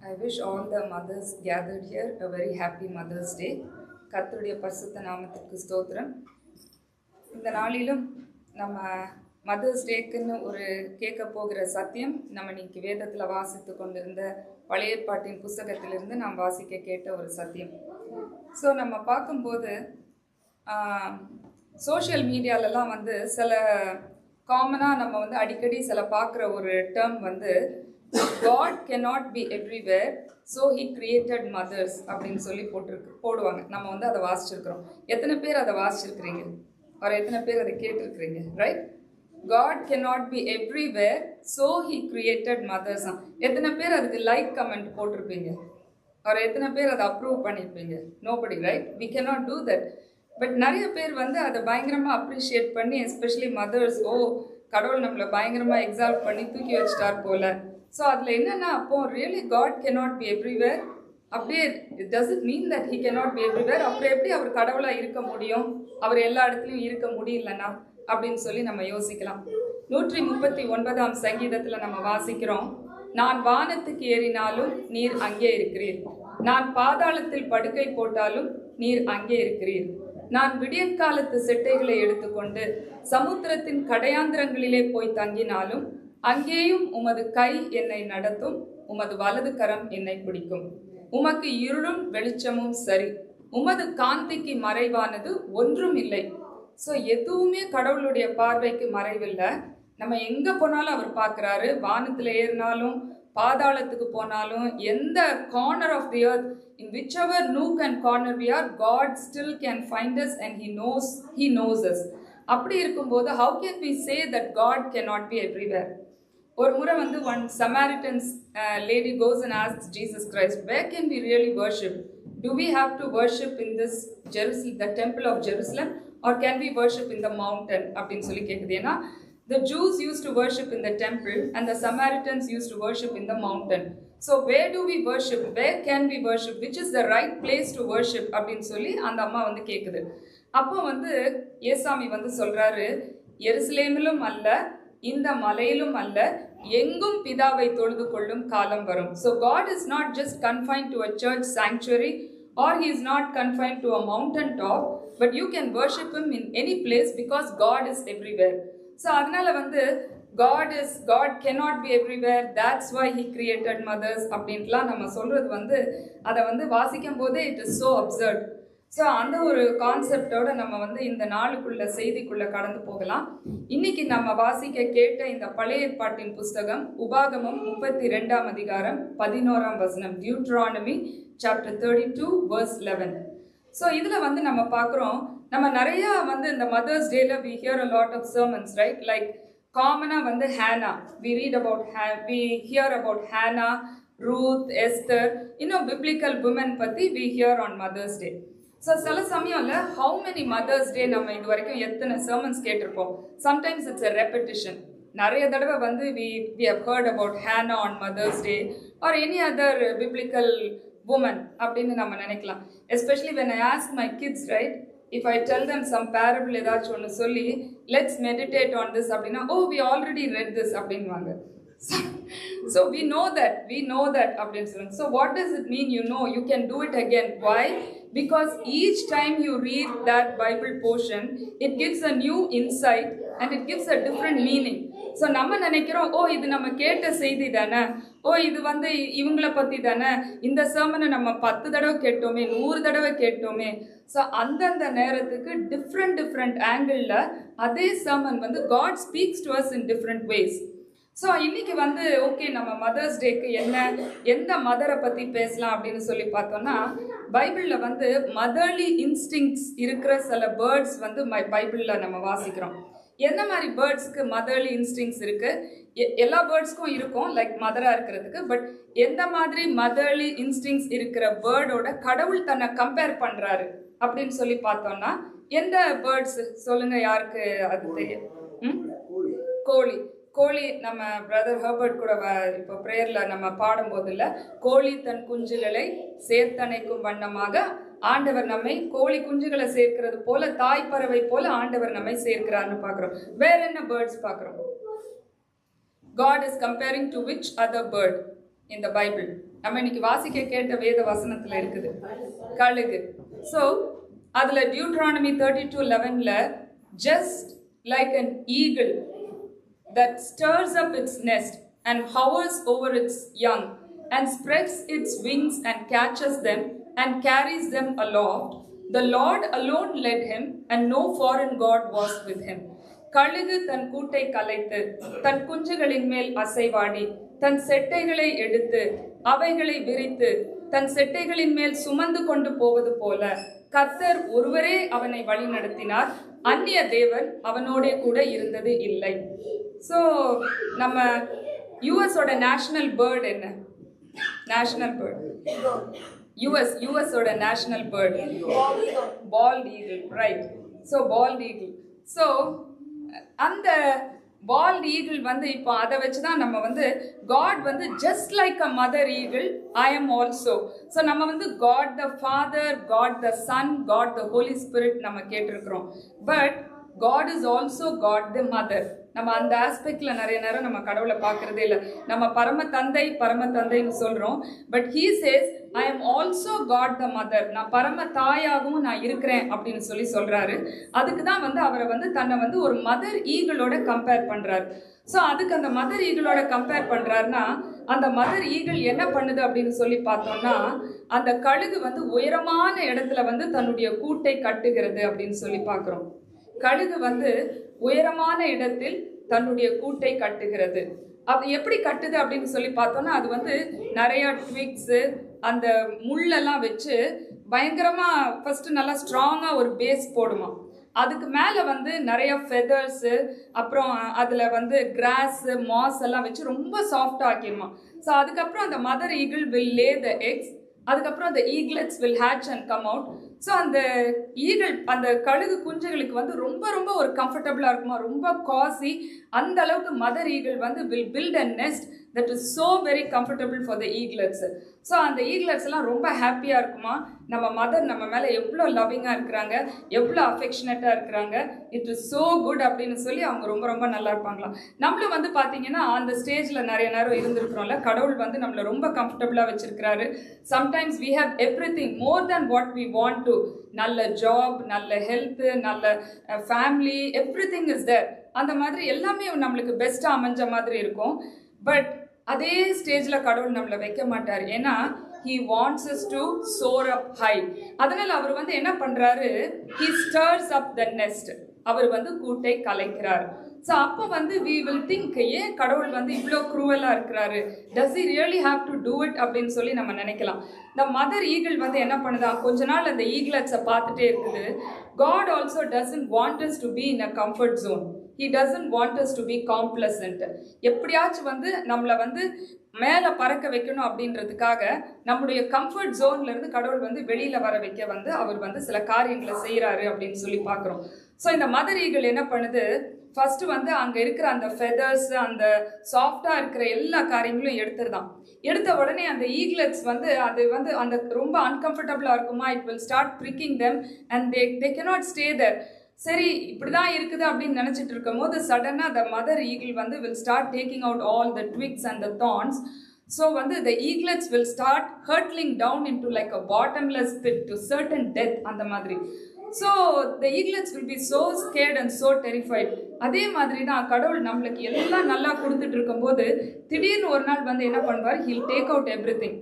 I wish all the mothers gathered here a very happy Mother's Day. கர்த்தருடைய பரிசுத்த நாமத்திற்கு ஸ்தோத்திரம். இந்த நாளிலும் நம்ம மதர்ஸ் டேக்குன்னு ஒரு கேட்க போகிற சத்தியம் நம்ம இன்னைக்கு வேதத்தில் வாசித்து கொண்டிருந்த பழைய ஏற்பாட்டின் புஸ்தகத்திலிருந்து நாம் வாசிக்க கேட்ட ஒரு சத்தியம். ஸோ நம்ம பார்க்கும்போது சோஷியல் மீடியாலெலாம் வந்து சில காமனாக நம்ம வந்து அடிக்கடி சில பார்க்குற ஒரு டேர்ம் வந்து God cannot be everywhere, so he created mothers அப்படின்னு சொல்லி போடுவாங்க. நம்ம வந்து அதை வாசிச்சிருக்கிறோம். எத்தனை பேர் அதை வாசிச்சிருக்கிறீங்க? ஒரு எத்தனை பேர் அதை கேட்டிருக்கிறீங்க? Right? God cannot be everywhere, so he created mothers. எத்தனை பேர் அதுக்கு லைக் கமெண்ட் போட்டிருப்பீங்க? ஒரு எத்தனை பேர் அதை அப்ரூவ் பண்ணியிருப்பீங்க? Nobody, right? We cannot do that. But நிறைய பேர் வந்து அதை பயங்கரமாக அப்ரிஷியேட் பண்ணி, எஸ்பெஷலி மதர்ஸ், கடவுள் நம்மளை பயங்கரமாக எக்ஸால்ட் பண்ணி தூக்கி வச்சிட்டார் போல. ஸோ அதில் என்னென்னா, அப்போ really God cannot be everywhere, அப்படியே it doesn't mean that he cannot be everywhere. அப்புறம் எப்படி அவர் கடவுளாக இருக்க முடியும்? அவர் எல்லா இடத்துலையும் இருக்க முடியலன்னா அப்படின்னு சொல்லி நம்ம யோசிக்கலாம். 139ஆம் சங்கீதத்தில் நம்ம வாசிக்கிறோம், நான் வானத்துக்கு ஏறினாலும் நீர் அங்கே இருக்கிறீர், நான் பாதாளத்தில் படுக்கை போட்டாலும் நீர் அங்கே இருக்கிறீர், நான் விடியற்காலத்து செட்டைகளை எடுத்துக்கொண்டு சமுத்திரத்தின் கடையாந்திரங்களிலே போய் தங்கினாலும் அங்கேயும் உமது கை என்னை நடத்தும், உமது வலது கரம் என்னை பிடிக்கும். உமக்கு இருளும் வெளிச்சமும் சரி, உமது காந்திக்கு மறைவானது ஒன்றும் இல்லை. ஸோ எதுவுமே கடவுளுடைய பார்வைக்கு மறைவில்லை. நம்ம எங்கே போனாலும் அவர் பார்க்குறாரு. வானத்தில் ஏறினாலும் பாதாளத்துக்கு போனாலும், எந்த corner of the earth, in which ever nook and corner we are, God still can find us and he knows us. அப்படி இருக்கும்போது how can we say that God cannot be everywhere? ஒரு முறை வந்து one Samaritans lady goes and asks Jesus Christ, where can we really worship? Do we have to worship in this the temple of Jerusalem, or can we worship in the mountain அப்படின்னு சொல்லி கேட்குது. ஏன்னா the Jews used to worship in the temple and the Samaritans used to worship in the mountain. So where do we worship? Where can we worship? Which is the right place to worship? அப்படின்னு சொல்லி அந்த அம்மா வந்து கேட்குது. அப்போ வந்து ஏசாமி வந்து சொல்றாரு, எருசலேமிலும் அல்ல, இந்த மலையிலும் அல்ல, எங்கும் பிதாவை தொழுது கொள்ளும் காலம் வரும். So God is not just confined to a church sanctuary, or he is not confined to a mountain top, but you can worship him in any place because God is everywhere. So அதனால வந்து God cannot be everywhere, that's why he created mothers அப்படின்ட்டுலாம் நம்ம சொல்கிறது வந்து, அதை வந்து வாசிக்கும் போதே it is so absurd. So அந்த ஒரு கான்செப்டோட நம்ம வந்து இந்த நாளுக்குள்ள செய்திக்குள்ளே கடந்து போகலாம். இன்னைக்கு நம்ம வாசிக்க கேட்ட இந்த பழைய ஏற்பாட்டின் புஸ்தகம் உபாகமம் 32ஆம் அதிகாரம் 11ஆம் வசனம், டியூட்ரானமி சாப்டர் 32 verse 11. ஸோ இதில் வந்து நம்ம பார்க்குறோம், நம்ம நிறையா வந்து இந்த மதர்ஸ் டேல we hear a lot of sermons, right? Like காமனாக வந்து Hannah, we hear about Hannah, Ruth, Esther, இன்னும் பிப்ளிக்கல் உமன் பற்றி we hear on mother's day. So சில சமயம்ல ஹவு மெனி மதர்ஸ் டே நம்ம இது வரைக்கும் எத்தனை சர்மன்ஸ் கேட்டிருப்போம். Sometimes it's a repetition. நிறைய தடவை வந்து we have heard about Hannah on mother's day or any other biblical woman அப்படின்னு நம்ம நினைக்கலாம். Especially when I ask my kids, right, if I tell them some parable ஏதாச்சும் ஒன்று சொல்லி let's meditate on this அப்படின்னா, we already read this அப்படின்வாங்க. So we know that அப்படின்னு சொல்லுங்க. So what does it mean? You can do it again. Why? Because each time you read that Bible portion, it gives a new insight and it gives a different meaning. So நம்ம நினைக்கிறோம், இது நம்ம கேட்ட செய்தி தானே, இது வந்து இவங்களை பற்றி தானே, இந்த சர்மனை நம்ம 10 தடவை கேட்டோமே, 100 தடவை கேட்டோமே. ஸோ அந்தந்த நேரத்துக்கு டிஃப்ரெண்ட் ஆங்கிளில் அதே சர்மன் வந்து God speaks to us in different ways. So இன்னைக்கு வந்து நம்ம மதர்ஸ் டேக்கு எந்த மதரை பற்றி பேசலாம் அப்படின்னு சொல்லி பார்த்தோம்னா, பைபிளில் வந்து மதர்லி இன்ஸ்டிங்ஸ் இருக்கிற சில பேர்ட்ஸ் வந்து பைபிளில் நம்ம வாசிக்கிறோம். என்ன மாதிரி பேர்ட்ஸ்க்கு மதர்லி இன்ஸ்டிங்ஸ் இருக்குது? எல்லா பேர்ட்ஸ்க்கும் இருக்கும் லைக் மதராக இருக்கிறதுக்கு. பட் எந்த மாதிரி மதர்லி இன்ஸ்டிங்ஸ் இருக்கிற பேர்டோட கடவுள் தன்னை கம்பேர் பண்ணுறாரு அப்படின்னு சொல்லி பார்த்தோம்னா, எந்த பேர்ட்ஸ் சொல்லுங்க, யாருக்கு அது தெரியும்? கோழி. நம்ம பிரதர் ஹர்பர்ட் கூட இப்போ ப்ரேயரில் நம்ம பாடும்போதில்ல, கோழி தன் குஞ்சுகளை சேர்த்தணைக்கும் வண்ணமாக ஆண்டவர் நம்மை கோழி குஞ்சுகளை சேர்க்கிறது போல, தாய் பறவை போல ஆண்டவர் நம்மை சேர்க்கிறார்னு பார்க்குறோம். வேற என்ன பேர்ட்ஸ் பார்க்குறோம்? God is comparing to which other bird in the Bible? நம்ம இன்னைக்கு வாசிக்க கேட்ட வேத வசனத்துல இருக்குது கழுகு. ஸோ அதுல Deuteronomy 32:11 just like an eagle that stirs up its nest and hovers over its young and spreads its wings and catches them and carries them aloft, the Lord alone led him and no foreign god was with him. கழுகு தன் கூட்டை கலைத்து தன் குஞ்சுகளின் மேல் அசைவாடி தன் செட்டைகளை எடுத்து அவைகளை விரித்து தன் செட்டைகளின் மேல் சுமந்து கொண்டு போவது போல கர்த்தர் ஒருவரே அவனை வழி நடத்தினார், அந்நிய தேவன் அவனோட கூட இருந்தது இல்லை. ஸோ நம்ம யூஎஸோட நேஷனல் பேர்ட் என்ன? நேஷனல் பேர்ட் யூஎஸோட national bird bald eagle, right? So bald eagle. So அந்த பால்ட் ஈகிள் வந்து இப்போ அதை வச்சு தான் நம்ம வந்து காட் வந்து just like a mother eagle I am also. So நம்ம வந்து God the father, God the son, God the holy spirit நம்ம கேட்டிருக்கிறோம். But God is also God the mother. நம்ம அந்த ஆஸ்பெக்ட்ல நிறைய நேரம் நம்ம கடவுளை பார்க்கறதே இல்லை. நம்ம பரம தந்தைன்னு சொல்றோம். But he says I am also God the mother. நான் பரம தாயாகவும் நான் இருக்கிறேன் அப்படின்னு சொல்றாரு. அதுக்கு தான் வந்து அவரை வந்து தன்னை வந்து ஒரு மதர் ஈகிளோட கம்பேர் பண்றாரு. ஸோ அதுக்கு அந்த மதர் ஈகிளோட கம்பேர் பண்றாருன்னா அந்த மதர் ஈகிள் என்ன பண்ணுது அப்படின்னு சொல்லி பார்த்தோம்னா அந்த கழுகு வந்து உயரமான இடத்துல வந்து தன்னுடைய கூட்டை கட்டுகிறது அப்படின்னு சொல்லி பார்க்குறோம். கழுகு வந்து உயரமான இடத்தில் தன்னுடைய கூட்டை கட்டுகிறது. அது எப்படி கட்டுது அப்படின்னு சொல்லி பார்த்தோம்னா அது வந்து நிறைய ட்விக்ஸு அந்த முள்ளெல்லாம் வச்சு பயங்கரமா ஃபர்ஸ்ட் நல்லா ஸ்ட்ராங்கா ஒரு பேஸ் போடுமா. அதுக்கு மேலே வந்து நிறைய ஃபெதர்ஸு அப்புறம் அதில் வந்து கிராஸு மாஸ் எல்லாம் வச்சு ரொம்ப சாஃப்டாக ஆக்கிடுமா. ஸோ அதுக்கப்புறம் அந்த mother eagle will lay the eggs. அதுக்கப்புறம் அந்த eaglets will hatch and come out. So அந்த ஈகிள் அந்த கழுகு குஞ்சுகளுக்கு வந்து ரொம்ப ரொம்ப ஒரு கம்ஃபர்டபுளாக இருக்குமா, ரொம்ப காசி. அந்த அளவுக்கு மதர் ஈகிள் வந்து will build a nest that is so very comfortable for the eaglets. So அந்த ஈகிளட்ஸ் எல்லாம் ரொம்ப ஹாப்பியாக இருக்குமா. நம்ம மதர் நம்ம மேலே எவ்வளோ லவ்விங்காக இருக்கிறாங்க, எவ்வளோ அஃபெக்ஷனேட்டாக இருக்கிறாங்க, இட் இஸ் ஸோ குட் அப்படின்னு சொல்லி அவங்க ரொம்ப ரொம்ப நல்லா இருப்பாங்களாம். நம்மளும் வந்து பார்த்தீங்கன்னா அந்த ஸ்டேஜில் நிறைய நேரம் இருந்திருக்கிறோம்ல. கடவுள் வந்து நம்மளை ரொம்ப கம்ஃபர்டபுளாக வச்சிருக்கிறாரு. Sometimes we have everything more than what we want to. நல்ல ஜாப், நல்ல ஹெல்த், நல்ல ஃபேமிலி, எவ்ரிதிங் இஸ் தேர். அந்த மாதிரி எல்லாமே நம்மளுக்கு பெஸ்ட்டாக அமைஞ்ச மாதிரி இருக்கும். பட் அதே ஸ்டேஜில் கடவுள் நம்மளை வைக்க மாட்டார். ஏன்னா he wants us to soar up high. அதனால அவர் வந்து என்ன பண்றாரு, he stirs up the nest. அவர் வந்து கூட்டை கலைக்கிறார். ஸோ அப்போ வந்து we will think ஏன் கடவுள் வந்து இவ்வளோ க்ரூவலாக இருக்கிறாரு, does he really have to do it அப்படின்னு சொல்லி நம்ம நினைக்கலாம். இந்த மதர் ஈகிள் வந்து என்ன பண்ணுதா, கொஞ்ச நாள் அந்த ஈகிளட்ஸை பார்த்துட்டே இருக்குது. God also doesn't want us to be in a comfort zone. He doesn't want us to be complacent. எப்படியாச்சும் வந்து நம்மளை வந்து மேலே பறக்க வைக்கணும் அப்படின்றதுக்காக நம்முடைய கம்ஃபர்ட் ஜோன்ல இருந்து கடவுள் வந்து வெளியில வர வைக்க வந்து அவர் வந்து சில காரியங்களை செய்யறாரு அப்படின்னு சொல்லி பார்க்குறோம். ஸோ இந்த மதர் ஈகிள் என்ன பண்ணுது, ஃபர்ஸ்ட் வந்து அங்கே இருக்கிற அந்த ஃபெதர்ஸ், அந்த சாஃப்டாக இருக்கிற எல்லா காரியங்களும் எடுத்துருதான். எடுத்த உடனே அந்த ஈகிளட்ஸ் வந்து அது வந்து அந்த ரொம்ப அன்கம்ஃபர்டபுளாக இருக்குமா, it will start pricking them and they cannot stay there. சரி இப்படிதான் இருக்குது அப்படின்னு நினைச்சிட்டு இருக்கும் போது சடனா the mother eagle வந்து will start taking out all the twigs and the thorns. So வந்து the eaglets will start hurtling down into like a bottomless pit to certain death அந்த மாதிரி. So the eaglets will be so scared and so terrified. அதே மாதிரி தான் கடவுள் நம்மளுக்கு எல்லாம் நல்லா கொடுத்துட்டு இருக்கும் போது திடீர்னு ஒரு நாள் வந்து என்ன பண்ணுவார், he'll take out everything,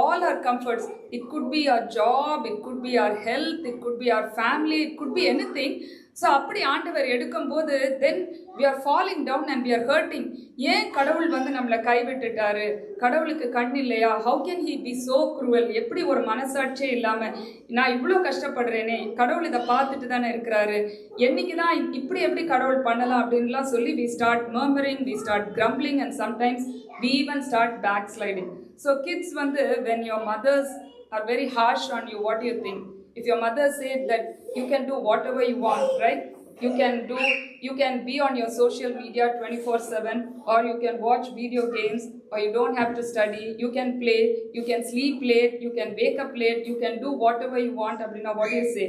all our comforts. It could be our job, it could be our health, it could be our family, it could be anything. So அப்படி ஆண்டவர் எடுக்கும்போது then we are falling down and we are hurting. ஏன் கடவுள் வந்து நம்மளை கைவிட்டுட்டாரு, கடவுளுக்கு கண் இல்லையா, how can he be so cruel, எப்படி ஒரு மனசாட்சியே இல்லாமல் நான் இவ்வளோ கஷ்டப்படுறேனே, கடவுள் இதை பார்த்துட்டு தானே இருக்கிறாரு, என்னைக்கு தான் இப்படி எப்படி கடவுள் பண்ணலாம் அப்படின்லாம் சொல்லி we start murmuring, we start grumbling and sometimes we even start backsliding. So kids வந்து when your mothers are very harsh on you, what do you think? If your mother said that you can do whatever you want, right? You can be on your social media 24/7, or you can watch video games, or you don't have to study, you can play, you can sleep late, you can wake up late, you can do whatever you want. Abdina, what do you say?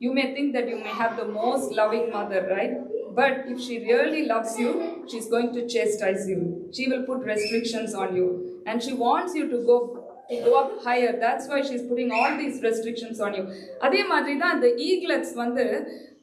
You may think that you may have the most loving mother, right? But if she really loves you, she's going to chastise you. She will put restrictions on you and she wants you to go go up higher. That's why she's putting all these restrictions on you. அதே மாதிரி தான் the eaglets வந்து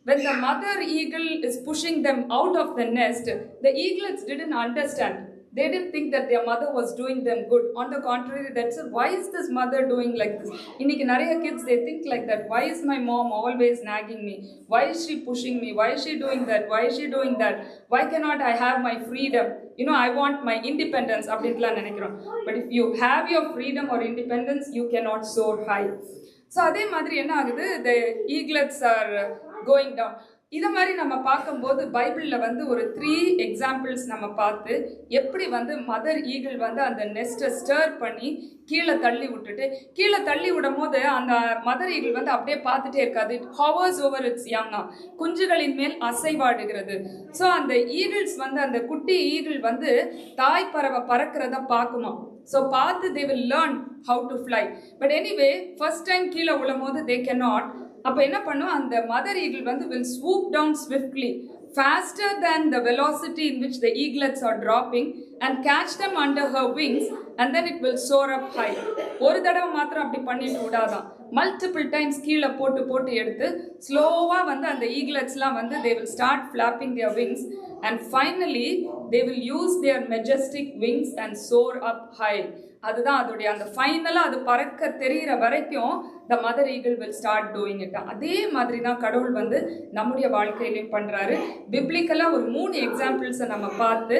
when the mother eagle is pushing them out of the nest, the eaglets didn't understand. They didn't think that their mother was doing them good. On the contrary, that's why is this mother doing like this? Inniki nariya kids, they think like that. Why is my mom always nagging me? Why is she pushing me? Why is she doing that? Why is she doing that? Why cannot I have my freedom? You know, I want my independence. But if you have your freedom or independence, you cannot soar high. So அதே மாதிரி என்ன ஆகுது, the eaglets are going down. இதை மாதிரி நம்ம பார்க்கும்போது பைபிளில் வந்து ஒரு 3 எக்ஸாம்பிள்ஸ் நம்ம பார்த்து எப்படி வந்து மதர் ஈகிள் வந்து அந்த நெஸ்ட்டை ஸ்டர் பண்ணி கீழே தள்ளி விட்டுட்டு, கீழே தள்ளி விடும் போது அந்த மதர் ஈகிள் வந்து அப்படியே பார்த்துட்டே இருக்காது. இட் ஹவர்ஸ் ஓவர் இட்ஸ் யங்கா, குஞ்சுகளின் மேல் அசைவாடுகிறது. ஸோ அந்த ஈகிள்ஸ் வந்து அந்த குட்டி ஈகிள் வந்து தாய் பறவை பறக்கிறத பார்க்குமா. ஸோ பார்த்து they will learn how to fly. But anyway, first time கீழே விழும் போது they cannot. அப்போ என்ன பண்ணும், அந்த மதர் ஈகிள் வந்து will swoop down swiftly, faster than the velocity in which the eaglets are dropping, and catch them under her wings, and then it will soar up high. ஒரு தடவை மாத்திரம் அப்படி பண்ணிட்டு விடாதான், மல்டிபிள் டைம்ஸ் கீழே போட்டு போட்டு எடுத்து ஸ்லோவாக வந்து அந்த ஈகிளட்ஸ்லாம் வந்து they will start flapping their wings, and finally they will use their majestic wings and soar up high. அதுதான் அதோடைய அந்த ஃபைனலாக அது பறக்க தெரிகிற வரைக்கும் the mother eagle will start doing it. அதே மாதிரி தான் கடவுள் வந்து நம்முடைய வாழ்க்கையிலையும் பண்ணுறாரு. பிப்ளிக்கலாக ஒரு 3 எக்ஸாம்பிள்ஸை நம்ம பார்த்து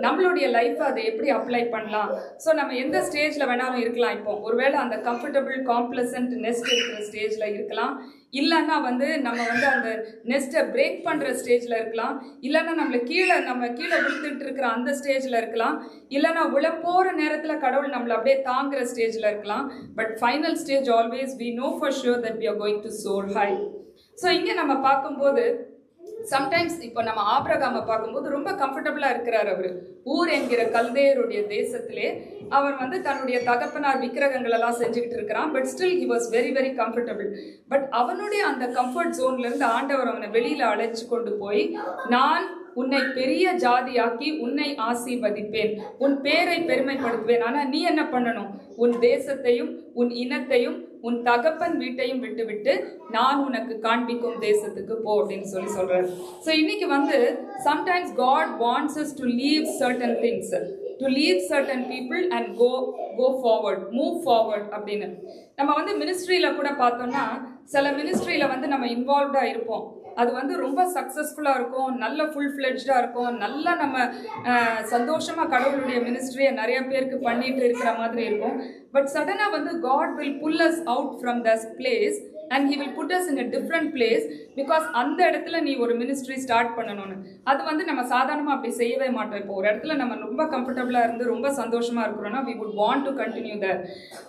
நம்மளுடைய லைஃப்பை அதை எப்படி அப்ளை பண்ணலாம். ஸோ நம்ம எந்த ஸ்டேஜில் வேணாலும் இருக்கலாம். இப்போ ஒருவேளை அந்த கம்ஃபர்டபுள் காம்ப்ளசன்ட் நெஸ்ட் இருக்கிற ஸ்டேஜில் இருக்கலாம், இல்லைன்னா வந்து நம்ம வந்து அந்த நெஸ்ட்டை பிரேக் பண்ணுற ஸ்டேஜில் இருக்கலாம், இல்லைன்னா நம்ம கீழே விழுந்துட்டு இருக்கிற அந்த ஸ்டேஜில் இருக்கலாம், இல்லைன்னா விழப்போகிற நேரத்தில் கடவுள் நம்மளை அப்படியே தாங்குற ஸ்டேஜில் இருக்கலாம். But final stage always we know for sure that we are going to soar high. So இங்கே நம்ம பார்க்கும்போது சம்டைம்ஸ் இப்போ நம்ம ஆபிரகாமை பார்க்கும்போது ரொம்ப கம்ஃபர்டபுளாக இருக்கிறார். அவர் ஊர் என்கிற கல்தேயருடைய தேசத்திலே அவர் வந்து தன்னுடைய தகப்பனார் விக்கிரகங்கள் எல்லாம் செஞ்சுக்கிட்டு இருக்கிறான். But still he was very very comfortable. But அவனுடைய அந்த கம்ஃபர்ட் ஜோன்லேருந்து ஆண்டவர் அவனை வெளியில் அழைச்சி கொண்டு போய், நான் உன்னை பெரிய ஜாதியாக்கி உன்னை ஆசீர்வதிப்பேன், உன் பேரை பெருமைப்படுத்துவேன். ஆனால் நீ என்ன பண்ணணும், உன் தேசத்தையும் உன் இனத்தையும் உன் தகப்பன் வீட்டையும் விட்டுவிட்டு நான் உனக்கு காண்பிக்கும் தேசத்துக்கு போ அப்படின்னு சொல்றாரு. ஸோ இன்னைக்கு வந்து sometimes God wants us to leave certain things, to leave certain people and go forward, move forward அப்படின்னு. நம்ம வந்து மினிஸ்ட்ரியில் கூட பார்த்தோம்னா சில மினிஸ்ட்ரியில் வந்து நம்ம இன்வால்வ்டாக இருப்போம். அது வந்து ரொம்ப சக்ஸஸ்ஃபுல்லாக இருக்கும், நல்ல ஃபுல் ஃப்ளெட்ஜாக இருக்கும், நல்லா நம்ம சந்தோஷமாக கடவுளுடைய மினிஸ்ட்ரியை நிறைய பேருக்கு பண்ணிட்டு இருக்கிற மாதிரி இருக்கும். பட் சடனாக வந்து God will pull us out from this place and he will put us in a different place because அந்த இடத்துல நீ ஒரு மினிஸ்ட்ரி ஸ்டார்ட் பண்ணணும்னு. அது வந்து நம்ம சாதாரணமாக அப்படி செய்யவே மாட்டோம். இப்போ ஒரு இடத்துல நம்ம ரொம்ப கம்ஃபர்டபுளாக இருந்து ரொம்ப சந்தோஷமாக இருக்கிறோன்னா we would want to continue there.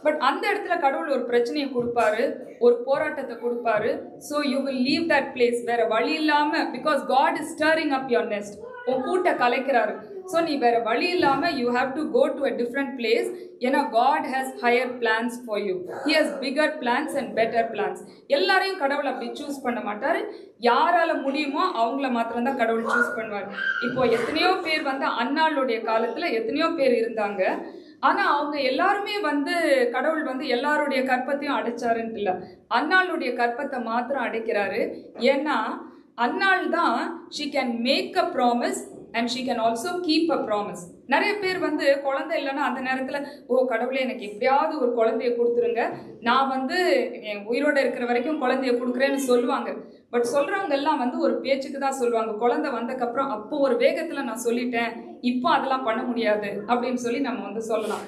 But அந்த இடத்துல கடவுள் ஒரு பிரச்சனையை கொடுப்பாரு, ஒரு போராட்டத்தை கொடுப்பாரு. So you will leave that place. வேற வழி இல்லாமல், because God is stirring up your nest, உன் கூட்டை கலைக்கிறாரு. ஸோ நீ வேற வழி இல்லாமல் you have to go to a different place. ஏன்னா God has higher plans for you. He has bigger plans and better plans. எல்லாரையும் கடவுள் அப்படி சூஸ் பண்ண மாட்டார். யாரால முடியுமோ அவங்கள மாத்திரம்தான் கடவுள் சூஸ் பண்ணுவார். இப்போ எத்தனையோ பேர் வந்து அன்னாளுடைய காலத்தில் எத்தனையோ பேர் இருந்தாங்க. ஆனால் அவங்க எல்லாருமே வந்து கடவுள் வந்து எல்லாருடைய கற்பத்தையும் அடைச்சாருன்ட்டு இல்லை, அன்னாளுடைய கற்பத்தை மாத்திரம் அடைக்கிறாரு. ஏன்னா அன்னாள் தான் she can make a promise and she can also keep a promise. நிறைய பேர் வந்து குழந்தை இல்லைன்னா அந்த நேரத்தில், ஓ கடவுளே எனக்கு எப்படியாவது ஒரு குழந்தைய கொடுத்துருங்க, நான் வந்து என் உயிரோடு இருக்கிற வரைக்கும் குழந்தைய கொடுக்குறேன்னு சொல்லுவாங்க. பட் சொல்கிறவங்க எல்லாம் வந்து ஒரு பேச்சுக்கு தான் சொல்லுவாங்க. குழந்தை வந்ததுக்கப்புறம் அப்போ ஒரு வேகத்தில் நான் சொல்லிட்டேன், இப்போ அதெல்லாம் பண்ண முடியாது அப்படின்னு சொல்லி நம்ம வந்து சொல்லலாம்.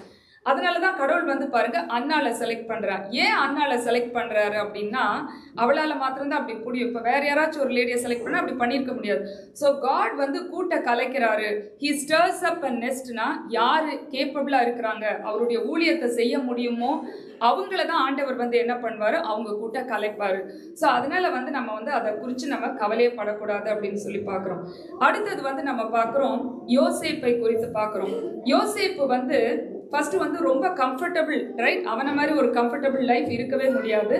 அதனால தான் கடவுள் வந்து பாருங்க அன்னாளை செலக்ட் பண்ணுறார். ஏன் அன்னாளை செலக்ட் பண்ணுறாரு அப்படின்னா அவளால் மாத்திரம்தான் அப்படி முடியும். இப்போ வேற யாராச்சும் ஒரு லேடியை செலக்ட் பண்ணால் அப்படி பண்ணியிருக்க முடியாது. ஸோ காட் வந்து கூட்ட கலைக்கிறாரு. ஹி ஸ்டர்ஸ் அப் அ நெஸ்ட்னா யார் கேப்பபிளாக இருக்கிறாங்க, அவருடைய ஊழியத்தை செய்ய முடியுமோ அவங்கள தான் ஆண்டவர் வந்து என்ன பண்ணுவார், அவங்க கூட்ட கலைப்பார். ஸோ அதனால வந்து நம்ம வந்து அதை குறித்து நம்ம கவலையப்படக்கூடாது அப்படின்னு சொல்லி பார்க்குறோம். அடுத்தது வந்து நம்ம பார்க்குறோம் யோசேப்பை குறித்து பார்க்குறோம். யோசேப்பு வந்து ஃபர்ஸ்ட் வந்து ரொம்ப கம்ஃபர்டபுள், ரைட்? அவனை மாதிரி ஒரு கம்ஃபர்டபுள் லைஃப் இருக்கவே முடியாது.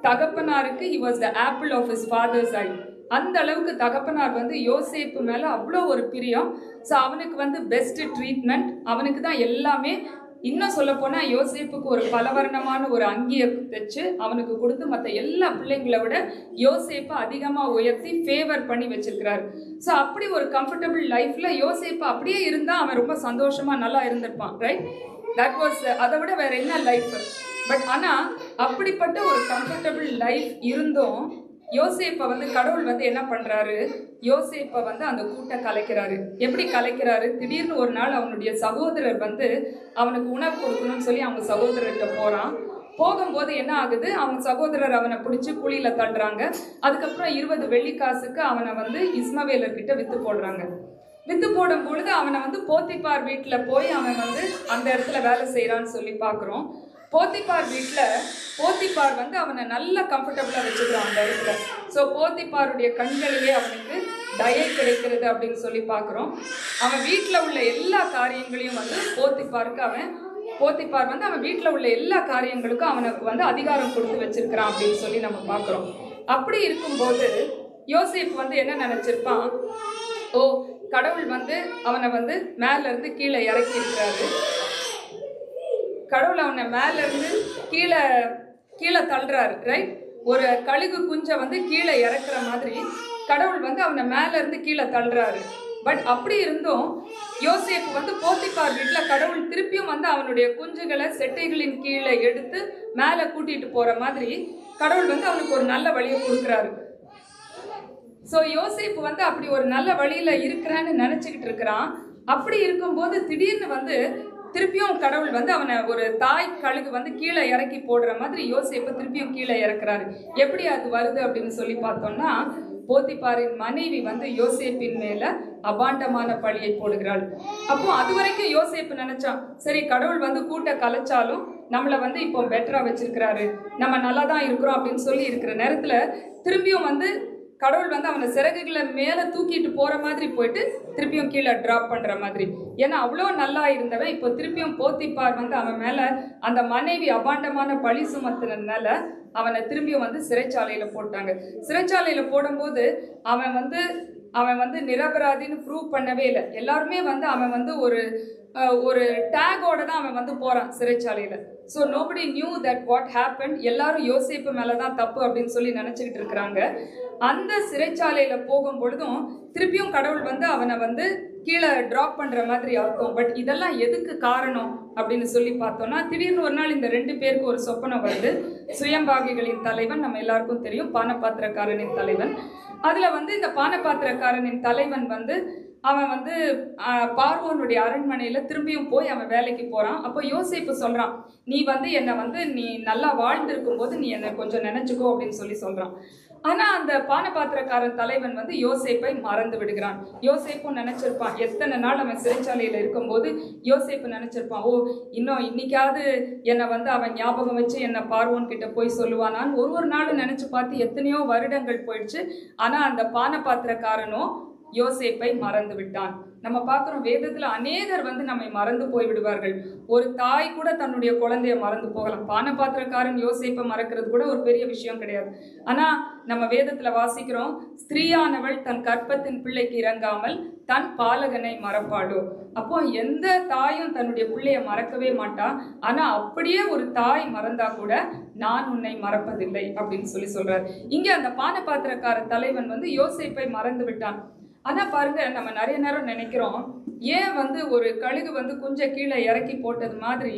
தகப்பனாருக்கு he was the apple of his father's eye. அந்த அளவுக்கு தகப்பனார் வந்து யோசேப்பு மேலே அவ்வளோ ஒரு பிரியம். ஸோ அவனுக்கு வந்து பெஸ்ட் ட்ரீட்மெண்ட், அவனுக்கு தான் எல்லாமே. இன்னும் சொல்ல போனா யோசேப்புக்கு ஒரு பலவர்ணமான ஒரு அங்கியை தைச்சு அவனுக்கு கொடுத்து மற்ற எல்லா பிள்ளைங்களை விட யோசேப்பை அதிகமா உயர்த்தி ஃபேவர் பண்ணி வச்சிருக்கிறாரு. ஸோ அப்படி ஒரு கம்ஃபர்டபுள் லைஃப்ல யோசேப்பு அப்படியே இருந்தா அவன் ரொம்ப சந்தோஷமா நல்லா இருந்திருப்பான், ரைட்? தட் வாஸ், அதை விட வேற என்ன லைஃப்? பட் ஆனா அப்படிப்பட்ட ஒரு கம்ஃபர்டபுள் லைஃப் இருந்தும் யோசேப்பை வந்து கடவுள் வந்து என்ன பண்றாரு, யோசேப்பை வந்து அந்த கூட்டை கலைக்கிறாரு. எப்படி கலைக்கிறாரு? திடீர்னு ஒரு நாள் அவனுடைய சகோதரர் வந்து அவனுக்கு உணவு கொடுக்கணும்னு சொல்லி அவங்க சகோதரர்கிட்ட போறான். போகும்போது என்ன ஆகுது, அவங்க சகோதரர் அவனை பிடிச்சி குழியில தள்ளுறாங்க. அதுக்கப்புறம் 20 வெள்ளிக்காசுக்கு அவனை வந்து இஸ்மவேலர்கிட்ட வித்து போடுறாங்க. வித்து போடும் பொழுது அவனை வந்து போத்திபார் வீட்டுல போய் அவன் வந்து அந்த இடத்துல வேலை செய்யறான்னு சொல்லி பாக்குறோம். போத்திபார் வீட்டில் போத்திபார் வந்து அவனை நல்லா கம்ஃபர்டபுளாக வச்சுக்கிறான் அந்த இடத்துல. ஸோ போத்திபாருடைய கண்களிலே அவனுக்கு தயை கிடைக்கிறது அப்படின்னு சொல்லி பார்க்குறோம். அவன் வீட்டில் உள்ள எல்லா காரியங்களையும் வந்து போத்திபார் வந்து அவன் வீட்டில் உள்ள எல்லா காரியங்களுக்கும் அவனுக்கு வந்து அதிகாரம் கொடுத்து வச்சிருக்கிறான் அப்படின்னு சொல்லி நம்ம பார்க்குறோம். அப்படி இருக்கும்போது யோசேப்பு வந்து என்ன நினச்சிருப்பான், ஓ கடவுள் வந்து அவனை வந்து மேலேருந்து கீழே இறக்கி இருக்கிறாரு, கடவுள் அவனை மேல இருந்து கீழே தள்ளுறாரு, ரைட்? ஒரு கழுகு குஞ்சை வந்து கீழே இறக்குற மாதிரி கடவுள் வந்து அவனை மேல இருந்து கீழே தள்ளுறாரு. பட் அப்படி இருந்தும் யோசேப்பு வந்து போத்திபார் வீட்டுல கடவுள் திருப்பியும் வந்து அவனுடைய குஞ்சுகளை செட்டைகளின் கீழே எடுத்து மேல கூட்டிட்டு போற மாதிரி கடவுள் வந்து அவனுக்கு ஒரு நல்ல வழியை கொடுக்குறாரு. ஸோ யோசேப்பு வந்து அப்படி ஒரு நல்ல வழியில இருக்கிறான்னு நினைச்சுக்கிட்டு இருக்கிறான். அப்படி இருக்கும்போது திடீர்னு வந்து திருப்பியும் கடவுள் வந்து அவனை ஒரு தாய் கழுகு வந்து கீழே இறக்கி போடுற மாதிரி யோசேப்பை திருப்பியும் கீழே இறக்குறாரு. எப்படி அது வருது அப்படின்னு சொல்லி பார்த்தோம்னா, போத்திபாரின் மனைவி வந்து யோசேப்பின் மேல அபாண்டமான பழியை போடுகிறாள். அப்போ அது வரைக்கும் யோசேப்பு நினைச்சான், சரி கடவுள் வந்து கூட்ட கலைச்சாலும் நம்மளை வந்து இப்போ பெட்டரா வச்சிருக்கிறாரு, நம்ம நல்லா தான் இருக்கிறோம் அப்படின்னு சொல்லி இருக்கிற நேரத்துல திரும்பியும் வந்து கடவுள் வந்து அவனை சிறகுகளை மேலே தூக்கிட்டு போற மாதிரி போயிட்டு திருப்பியும் கீழே டிராப் பண்ற மாதிரி. ஏன்னா அவ்வளோ நல்லா இருந்தவன் இப்போ திருப்பியும் போத்திபார் வந்து அவன் மேல அந்த மனைவி அபாண்டமான பழி சுமத்தினால அவனை திரும்பியும் வந்து சிறைச்சாலையில போட்டாங்க. சிறைச்சாலையில போடும்போது அவன் வந்து நிரபராதின்னு ப்ரூவ் பண்ணவே இல்லை. எல்லாருமே வந்து அவன் வந்து ஒரு டேகோட தான் அவன் வந்து போறான் சிறைச்சாலையில. So nobody knew that what happen. எல்லாரும் யோசேப்பு மேலதான் தப்பு அப்படின்னு சொல்லி நினைச்சுக்கிட்டு இருக்கிறாங்க. அந்த சிறைச்சாலையில போகும் பொழுதும் திருப்பியும் கடவுள் வந்து அவனை வந்து கீழே டிராப் பண்ற மாதிரி அர்த்தம். பட் இதெல்லாம் எதுக்கு காரணம் அப்படின்னு சொல்லி பார்த்தோம்னா, திடீர்னு ஒரு நாள் இந்த 2 பேருக்கு ஒரு சொப்பனம் வருது. சுயம்பாகிகளின் தலைவன் நம்ம எல்லாருக்கும் தெரியும், பானபாத்திரக்காரனின் தலைவன். அதுல வந்து இந்த பானபாத்திரக்காரனின் தலைவன் வந்து அவன் வந்து பார்வோனுடைய அரண்மனையில திரும்பியும் போய் அவன் வேலைக்கு போறான். அப்போ யோசேப்பு சொல்றான், நீ வந்து என்னை வந்து நீ நல்லா வாழ்ந்திருக்கும் போது நீ என்னை கொஞ்சம் நினைச்சுக்கோ அப்படின்னு சொல்லி சொல்றான். ஆனா அந்த பானபாத்திரக்காரன் தலைவன் வந்து யோசேப்பை மறந்து விடுகிறான். யோசேப்பும் நினைச்சிருப்பான், எத்தனை நாள் அவன் சிறைச்சாலையில இருக்கும்போது யோசேப்பு நினைச்சிருப்பான், ஓ இன்னும் இன்னைக்காவது என்னை வந்து அவன் ஞாபகம் வச்சு என்னை பார்வோன் கிட்ட போய் சொல்லுவானான்னு ஒரு நாளும் நினைச்சு பார்த்து எத்தனையோ வருடங்கள் போயிடுச்சு. ஆனா அந்த பானபாத்திரக்காரனும் யோசேப்பை மறந்து விட்டான். நம்ம பார்க்கிறோம் வேதத்துல அநேகர் வந்து நம்மை மறந்து போய் விடுவார்கள். ஒரு தாய் கூட தன்னுடைய குழந்தைய மறந்து போகலாம். பானபாத்திரக்காரன் யோசேப்பை மறக்கிறது கூட ஒரு பெரிய விஷயம் கிடையாது. ஆனா நம்ம வேதத்துல வாசிக்கிறோம், ஸ்திரீயானவள் தன் கற்பத்தின் பிள்ளைக்கு இறங்காமல் தன் பாலகனை மறப்பாளோ. அப்போ எந்த தாயும் தன்னுடைய பிள்ளைய மறக்கவே மாட்டா. ஆனா அப்படியே ஒரு தாய் மறந்தா கூட நான் உன்னை மறப்பதில்லை அப்படின்னு சொல்லி சொல்றாரு. இங்க அந்த பானபாத்திரக்கார தலைவன் வந்து யோசேப்பை மறந்து விட்டான். ஆனா பாருங்க, நம்ம நிறைய நேரம் நினைக்கிறோம், ஏன் வந்து ஒரு கழுகு வந்து குஞ்ச கீழே இறக்கி போட்டது மாதிரி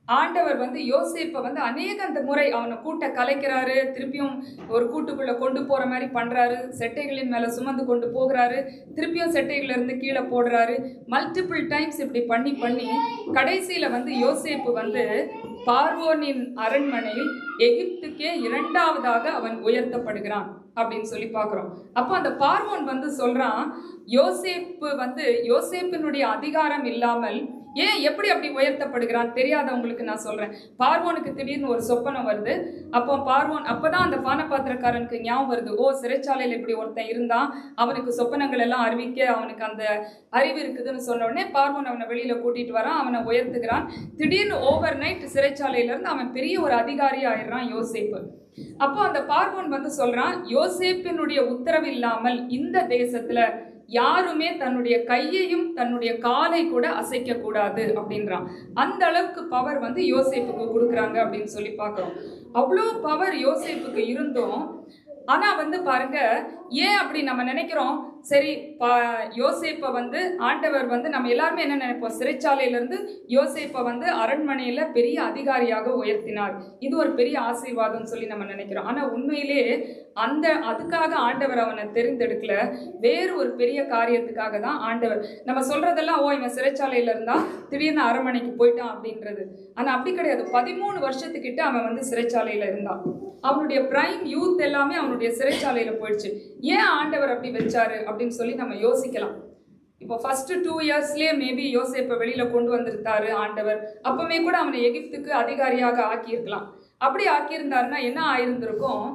ஆண்டவர் வந்து யோசேப்பை வந்து அந்த முறை அவனை கூட்ட கலைக்கிறாரு, திருப்பியும் ஒரு கூட்டுக்குள்ள கொண்டு போற மாதிரி பண்றாரு, செட்டைகளின் மேல சுமந்து கொண்டு போகிறாரு, திருப்பியும் செட்டைகள்ல இருந்து கீழே போடுறாரு. மல்டிபிள் டைம்ஸ் இப்படி பண்ணி கடைசியில வந்து யோசேப்பு வந்து பார்வோனின் அரண்மனையில் எகிப்துக்கே 2ஆவதாக அவன் உயர்த்தப்படுகிறான் அப்படின்னு சொல்லி பார்க்கிறோம். அப்போ அந்த பார்வோன் வந்து சொல்றான், யோசேப்பினுடைய அதிகாரம் இல்லாமல் ஏன் எப்படி அப்படி உயர்த்தப்படுகிறான் தெரியாதவங்களுக்கு நான் சொல்றேன். பார்வோனுக்கு திடீர்னு ஒரு சொப்பனம் வருது. அப்பதான் அந்த பானபாத்திரக்காரனுக்கு ஞாபகம் வருது, ஓ சிறைச்சாலையில் இப்படி ஒருத்தன் இருந்தான், அவனுக்கு சொப்பனங்கள் எல்லாம் அறிவிக்க அவனுக்கு அந்த அறிவு இருக்குதுன்னு சொன்ன உடனே பார்வோன் அவனை வெளியில கூட்டிட்டு வரான், அவனை உயர்த்துகிறான். திடீர்னு ஓவர் நைட் சிறைச்சாலையில இருந்து அவன் பெரிய ஒரு அதிகாரி ஆயிடுறான் யோசேப்பு. அப்போ அந்த பார்வோன் வந்து சொல்றான், யோசேப்பினுடைய உத்தரவு இல்லாமல் இந்த தேசத்துல யாருமே தன்னுடைய கையையும் தன்னுடைய காலை கூட அசைக்க கூடாது அப்படின்றான். அந்த அளவுக்கு பவர் வந்து யோசேப்புக்கு கொடுக்குறாங்க அப்படின்னு சொல்லி பார்க்கிறோம். அவ்வளோ பவர் யோசேப்புக்கு இருந்தும் ஆனா வந்து பாருங்க, ஏன் அப்படி நம்ம நினைக்கிறோம்? சரி, யோசேப்பை வந்து ஆண்டவர் வந்து நம்ம எல்லாருமே என்ன நினைப்போம், சிறைச்சாலையில இருந்து யோசேப்பை வந்து அரண்மனையில பெரிய அதிகாரியாக உயர்த்தினார், இது ஒரு பெரிய ஆசீர்வாதம் சொல்லி நம்ம நினைக்கிறோம். ஆனா உண்மையிலே அதுக்காக ஆண்டவர் அவனை தெரிந்தெடுக்கல, வேறு ஒரு பெரிய காரியத்துக்காக தான் ஆண்டவர். நம்ம சொல்றதெல்லாம் இவன் சிறைச்சாலையில இருந்தா திடீர்னு அரண்மனைக்கு போயிட்டான் அப்படின்றது. ஆனா அப்படி கிடையாது. 13 வருஷத்துக்கிட்ட அவன் வந்து சிறைச்சாலையில இருந்தான். அவனுடைய பிரைம் யூத் எல்லாமே அவனுடைய சிறைச்சாலையில போயிடுச்சு. ஏன் ஆண்டவர் அப்படி வச்சாரு அப்படின்னு சொல்லி நம்ம யோசிக்கலாம். இப்போ ஃபர்ஸ்ட் 2 இயர்ஸ்லயே மேபி யோசேப்பை வெளியில கொண்டு வந்திருந்தாரு ஆண்டவர். அப்பவுமே கூட அவனை எகிப்துக்கு அதிகாரியாக ஆக்கியிருக்கலாம். அப்படி ஆக்கியிருந்தாருன்னா என்ன ஆயிருந்திருக்கும்,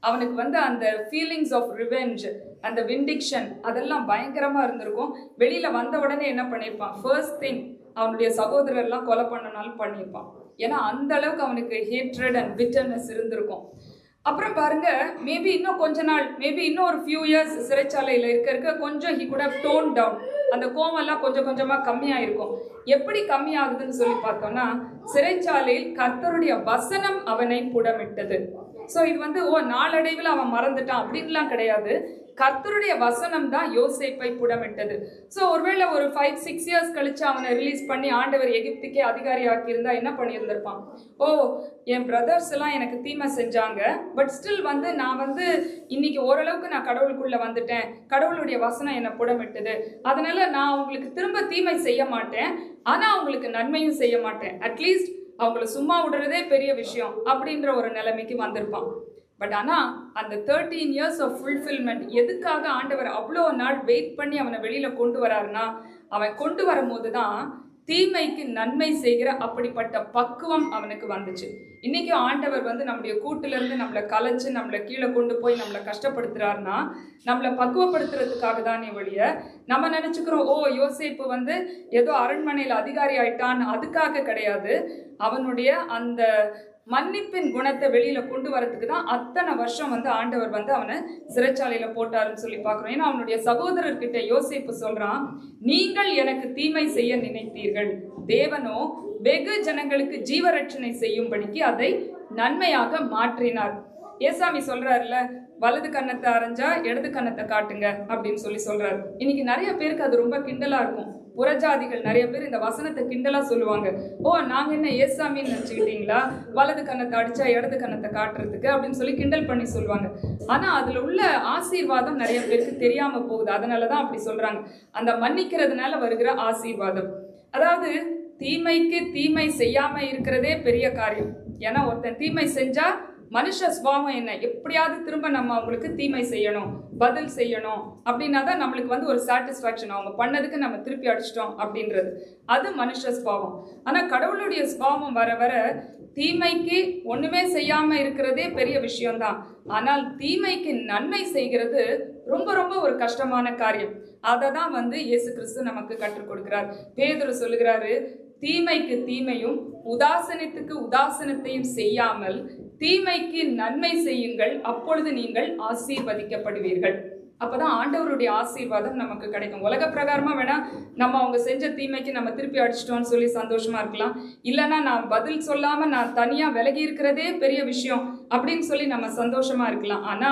அவனுக்கு வந்து அந்த ஃபீலிங்ஸ் ஆஃப் ரிவெஞ்ச், அந்த விண்டிக்ஷன் அதெல்லாம் பயங்கரமா இருந்திருக்கும். வெளியில வந்த உடனே என்ன பண்ணியிருப்பான், ஃபர்ஸ்ட் திங் அவனுடைய சகோதரர்லாம் கொலை பண்ணனாலும் பண்ணியிருப்பான். ஏன்னா அந்த அளவுக்கு அவனுக்கு ஹேட்ரட் அண்ட் பிட்டர்னஸ் இருந்திருக்கும். அப்புறம் பாருங்க, மேபி இன்னும் கொஞ்ச நாள், மேபி இன்னும் ஒரு ஃபியூ இயர்ஸ் சிறைச்சாலையில் இருக்க கொஞ்சம் he could have tone down. அந்த கோவம்லாம் கொஞ்சம் கொஞ்சமாக கம்மியாயிருக்கும். எப்படி கம்மியாகுதுன்னு சொல்லி பார்த்தோம்னா, சிறைச்சாலையில் கர்த்தருடைய வசனம் அவனை புடமிட்டது. ஸோ இது வந்து நாளடைவில் அவன் மறந்துட்டான் அப்படின்லாம் கிடையாது. கர்த்தருடைய வசனம் தான் யோசேப்பை புடமிட்டது. ஸோ ஒருவேளை ஒரு 5-6 இயர்ஸ் கழிச்சு அவனை ரிலீஸ் பண்ணி ஆண்டவர் எகிப்துக்கே அதிகாரி ஆக்கியிருந்தா என்ன பண்ணியிருந்திருப்பான், என் பிரதர்ஸ் எல்லாம் எனக்கு தீமை செஞ்சாங்க, பட் ஸ்டில் வந்து நான் வந்து இன்னைக்கு ஓரளவுக்கு நான் கடவுளுக்குள்ள வந்துட்டேன், கடவுளுடைய வசனம் என்னை புடமிட்டது, அதனால நான் அவங்களுக்கு திரும்ப தீமை செய்ய மாட்டேன், ஆனா அவங்களுக்கு நன்மையும் செய்ய மாட்டேன், அட்லீஸ்ட் அவங்கள சும்மா விடுறதே பெரிய விஷயம் அப்படின்ற ஒரு நிலைமைக்கு வந்திருப்பான். பட் ஆனால் அந்த 13 இயர்ஸ் ஆஃப் ஃபுல்ஃபில்மெண்ட் எதுக்காக ஆண்டவர் அவ்வளோ நாள் வெயிட் பண்ணி அவனை வெளியில கொண்டு வராருன்னா, அவன் கொண்டு வரும்போது தான் தீமைக்கு நன்மை செய்கிற அப்படிப்பட்ட பக்குவம் அவனுக்கு வந்துச்சு. இன்னைக்கும் ஆண்டவர் வந்து நம்முடைய கூட்டுல இருந்து நம்மளை கலைச்சு நம்மளை கீழே கொண்டு போய் நம்மளை கஷ்டப்படுத்துறாருன்னா, நம்மளை பக்குவப்படுத்துறதுக்காக தானே வழிய நம்ம நினைச்சுக்கிறோம் யோசேப்பு வந்து ஏதோ அரண்மனையில் அதிகாரி ஆயிட்டான்னு, அதுக்காக கிடையாது. அவனுடைய அந்த மன்னிப்பின் குணத்தை வெளியில கொண்டு வரதுக்கு தான் அத்தனை வருஷம் வந்து ஆண்டவர் வந்து அவனை சிறைச்சாலையில போட்டாருன்னு சொல்லி பார்க்கிறோம். ஏன்னா அவனுடைய சகோதரர்கிட்ட யோசேப்பு சொல்றான், நீங்கள் எனக்கு தீமை செய்ய நினைத்தீர்கள், தேவனோ வெகு ஜனங்களுக்கு ஜீவரட்சணை செய்யும்படிக்கு அதை நன்மையாக மாற்றினார். ஏசாமி சொல்றாருல, வலது கண்ணத்தை அரைஞ்சா இடது கண்ணத்தை காட்டுங்க அப்படின்னு சொல்லி சொல்றாரு. இன்னைக்கு நிறைய பேருக்கு அது ரொம்ப கிண்டலா இருக்கும். புறஜாதிகள் நிறைய பேர் இந்த வசனத்தை கிண்டலா சொல்லுவாங்க. நாங்க என்ன ஏசாமின்னு நினைச்சுக்கிட்டீங்களா, வலது கண்ணத்தை அடிச்சா இடது கண்ணத்தை காட்டுறதுக்கு அப்படின்னு சொல்லி கிண்டல் பண்ணி சொல்லுவாங்க. ஆனா அதுல உள்ள ஆசீர்வாதம் நிறைய பேருக்கு தெரியாம போகுது. அதனாலதான் அப்படி சொல்றாங்க. அந்த மன்னிக்கிறதுனால வருகிற ஆசீர்வாதம், அதாவது தீமைக்கு தீமை செய்யாம இருக்கிறதே பெரிய காரியம். ஏன்னா ஒருத்தன் தீமை செஞ்சா மனுஷ சுபாவம் என்ன, எப்படியாவது திரும்ப நம்ம அவங்களுக்கு தீமை செய்யணும், பதில் செய்யணும் அப்படின்னா தான் நம்மளுக்கு வந்து ஒரு சாட்டிஸ்ஃபேக்ஷன், அவங்க பண்ணதுக்கு நம்ம திருப்பி அடிச்சிட்டோம் அப்படின்றது, அது மனுஷ சுபாவம். ஆனா கடவுளுடைய சுபாவம் வர வர தீமைக்கு ஒண்ணுமே செய்யாம இருக்கிறதே பெரிய விஷயம்தான். ஆனால் தீமைக்கு நன்மை செய்கிறது ரொம்ப ரொம்ப ஒரு கஷ்டமான காரியம். அதை தான் வந்து இயேசு கிறிஸ்து நமக்கு கற்றுக் கொடுக்கிறார். பேதுரு சொல்லுகிறாரு, தீமைக்கு தீமையும் உதாசனத்துக்கு உதாசனத்தையும் செய்யாமல் தீமைக்கு நன்மை செய்யுங்கள், அப்பொழுது நீங்கள் ஆசீர்வதிக்கப்படுவீர்கள். அப்பதான் ஆண்டவருடைய ஆசீர்வாதம் நமக்கு கிடைக்கும். உலக பிரகாரமா வேணா நம்ம அவங்க செஞ்ச தீமைக்கு நம்ம திருப்பி அடிச்சிட்டோம்னு சொல்லி சந்தோஷமா இருக்கலாம், இல்லைன்னா நான் பதில் சொல்லாம நான் தனியா விலகி இருக்கிறதே பெரிய விஷயம் அப்படின்னு சொல்லி நம்ம சந்தோஷமா இருக்கலாம். ஆனா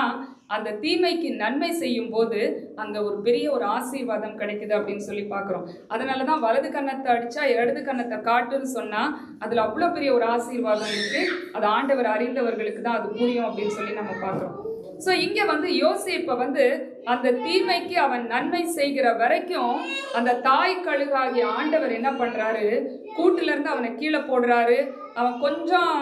அந்த தீமைக்கு நன்மை செய்யும் போது அங்க ஒரு பெரிய ஒரு ஆசீர்வாதம் கிடைக்குது அப்படின்னு சொல்லி பாக்குறோம். அதனாலதான் வலது கண்ணத்தை அடிச்சா இடது கண்ணத்தை காட்டுன்னு சொன்னா அதுல அவ்வளவு பெரிய ஒரு ஆசீர்வாதம் இருக்கு. அது ஆண்டவர் அறிந்தவர்களுக்கு தான் அது புரியும் அப்படின்னு சொல்லி நம்ம பாக்குறோம். சோ இங்க வந்து யோசேப்பை வந்து அந்த தீமைக்கு அவன் நன்மை செய்கிற வரைக்கும் அந்த தாய் கழுகாகிய ஆண்டவர் என்ன பண்றாரு, கூட்டுல இருந்து அவனை கீழே போடுறாரு. அவன் கொஞ்சம்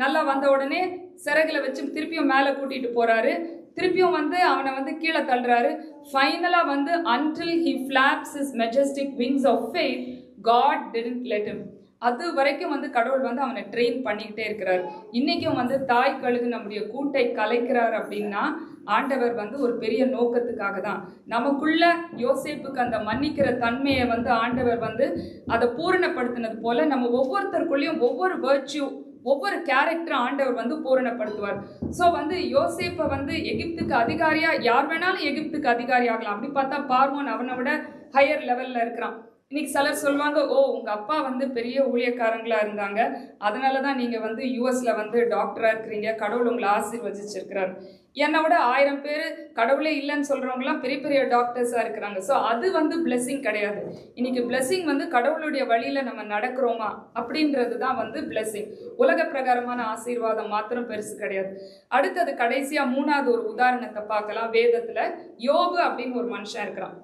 நல்லா வந்த உடனே சிறகுல வச்சு திருப்பியும் மேல கூட்டிட்டு போறாரு. திருப்பியும் வந்து அவனை வந்து கீழே தள்ளுறாரு. ஃபைனலா வந்து until he flaps his majestic wings of faith, God didn't let him. அது வரைக்கும் வந்து கடவுள் வந்து அவனை ட்ரெயின் பண்ணிக்கிட்டே இருக்கிறார். இன்னைக்கும் வந்து தாய் கழுகு நம்முடைய கூட்டை கலைக்கிறார் அப்படின்னா ஆண்டவர் வந்து ஒரு பெரிய நோக்கத்துக்காக தான். நமக்குள்ள யோசேப்புக்கு அந்த மன்னிக்கிற தன்மையை வந்து ஆண்டவர் வந்து அதை பூரணப்படுத்தினது போல நம்ம ஒவ்வொருத்தருக்குள்ளேயும் ஒவ்வொரு வேர்ச்சியூ, ஒவ்வொரு கேரக்டர் ஆண்டவர் வந்து பூரணப்படுத்துவார். ஸோ வந்து யோசேப்பை வந்து எகிப்துக்கு அதிகாரியா யார் வேணாலும் எகிப்துக்கு அதிகாரி ஆகலாம். அப்படி பார்த்தா பார்வோன் அவனை விட ஹையர் லெவல்ல இருக்கிறான். இன்னைக்கு சிலர் சொல்லுவாங்க, ஓ உங்க அப்பா வந்து பெரிய ஊழியக்காரங்களா இருந்தாங்க, அதனாலதான் நீங்க வந்து யூஎஸ்ல வந்து டாக்டரா இருக்கிறீங்க, கடவுள் உங்களை ஆசீர்வதிச்சிருக்கிறார். என்னை விட 1000 பேர் கடவுளே இல்லைன்னு சொல்றவங்கலாம் பெரிய பெரிய டாக்டர்ஸா இருக்கிறாங்க. ஸோ அது வந்து பிளெஸிங் கிடையாது. இன்னைக்கு பிளெஸிங் வந்து கடவுளுடைய வழியில நம்ம நடக்கிறோமா அப்படின்றது தான் வந்து பிளெஸிங். உலக பிரகாரமான ஆசீர்வாதம் மாத்திரம் பெருசு கிடையாது. அடுத்தது கடைசியா 3வது ஒரு உதாரணத்தை பார்க்கலாம். வேதத்துல யோபு அப்படின்னு ஒரு மனுஷன் இருக்கிறான்.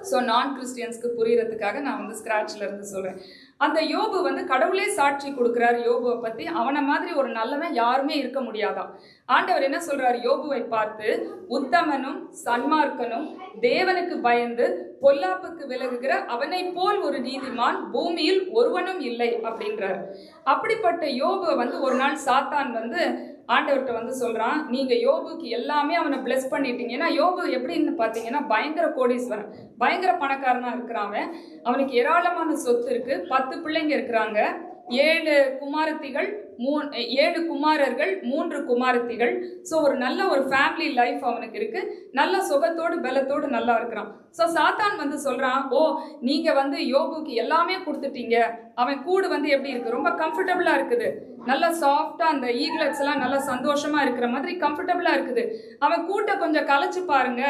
ஸோ நான் கிறிஸ்டியன்ஸ்க்கு புரியறதுக்காக நான் வந்து ஸ்கிராட்ச்ல இருந்து சொல்றேன். அந்த யோபு வந்து கடவுளே சாட்சி கொடுக்கிறார் யோபுவை பத்தி. அவனை மாதிரி ஒரு நல்லவன் யாருமே இருக்க முடியாதான். ஆண்டவர் என்ன சொல்றாரு யோபுவை பார்த்து, உத்தமனும் சன்மார்க்கனும் தேவனுக்கு பயந்து பொல்லாப்புக்கு விலகுகிற அவனை போல் ஒரு நீதிமான் பூமியில் ஒருவனும் இல்லை அப்படின்றார். அப்படிப்பட்ட யோபுவை வந்து ஒரு நாள் சாத்தான் வந்து ஆண்டவர்கிட்ட வந்து சொல்றான், நீங்க யோபுக்கு எல்லாமே அவனை பிளஸ் பண்ணிட்டீங்க. ஏன்னா யோபு எப்படின்னு பாத்தீங்கன்னா பயங்கர கோடீஸ்வரன், பயங்கர பணக்காரனா இருக்கிறான். அவனுக்கு ஏராளமான சொத்து இருக்கு, 10 பிள்ளைங்க இருக்கிறாங்க, 7 குமாரத்திகள், 7 குமாரர்கள், 3 குமாரத்திகள். ஸோ ஒரு நல்ல ஒரு ஃபேமிலி லைஃப் அவனுக்கு இருக்கு, நல்ல சுகத்தோடு பலத்தோடு நல்லா இருக்கிறான். ஸோ சாத்தான் வந்து சொல்றான், ஓ நீங்க வந்து யோபுக்கு எல்லாமே கொடுத்துட்டீங்க, அவன் கூடு வந்து எப்படி இருக்கு, ரொம்ப கம்ஃபர்டபுளா இருக்குது, நல்லா சாஃப்டா அந்த ஈகிளட்ஸ் எல்லாம் நல்லா சந்தோஷமா இருக்கிற மாதிரி கம்ஃபர்டபுளா இருக்குது, அவன் கூட்டை கொஞ்சம் கலைச்சு பாருங்க,